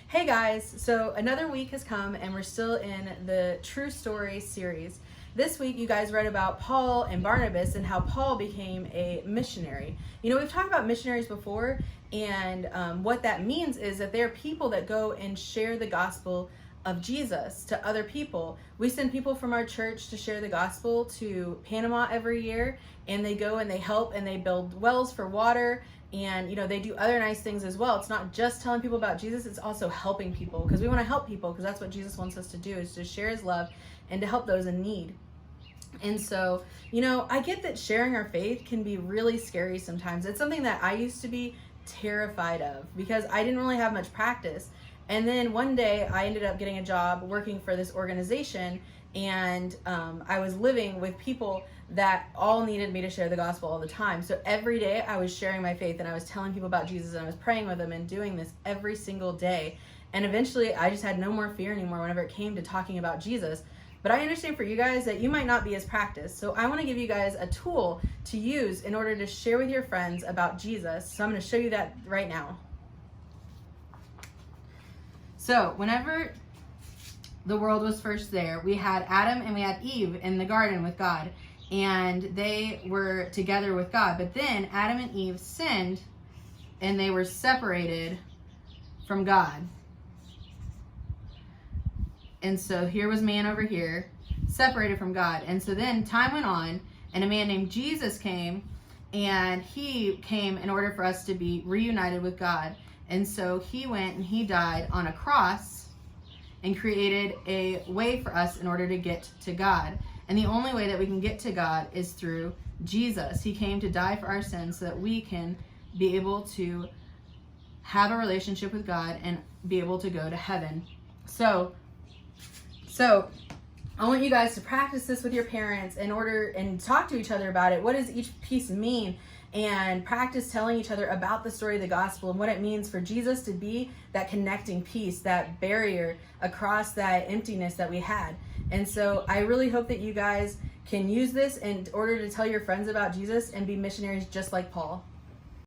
Hey guys, so another week has come and we're still in the True Story series. This week you guys read about Paul and Barnabas and how Paul became a missionary. You know, we've talked about missionaries before, and what that means is that they're people that go and share the gospel of Jesus to other people. We send people from our church to share the gospel to Panama every year, and they go and they help and they build wells for water, and you know, they do other nice things as well. It's not just telling people about Jesus, it's also helping people, because we want to help people, because that's what Jesus wants us to do, is to share his love and to help those in need. And so, you know, I get that sharing our faith can be really scary sometimes. It's something that I used to be terrified of because I didn't really have much practice. And then one day I ended up getting a job working for this organization, and I was living with people that all needed me to share the gospel all the time. So every day I was sharing my faith and I was telling people about Jesus and I was praying with them and doing this every single day. And eventually I just had no more fear anymore whenever it came to talking about Jesus. But I understand for you guys that you might not be as practiced. So I want to give you guys a tool to use in order to share with your friends about Jesus. So I'm going to show you that right now. So whenever the world was first there, we had Adam and we had Eve in the garden with God, and they were together with God. But then Adam and Eve sinned and they were separated from God. And so here was man over here, separated from God. And so then time went on, and a man named Jesus came, and he came in order for us to be reunited with God. And so he went and he died on a cross and created a way for us in order to get to God. And the only way that we can get to God is through Jesus. He came to die for our sins so that we can be able to have a relationship with God and be able to go to heaven. So I want you guys to practice this with your parents and talk to each other about it. What does each piece mean? And practice telling each other about the story of the gospel and what it means for Jesus to be that connecting piece, that barrier across that emptiness that we had. And so I really hope that you guys can use this in order to tell your friends about Jesus and be missionaries just like Paul.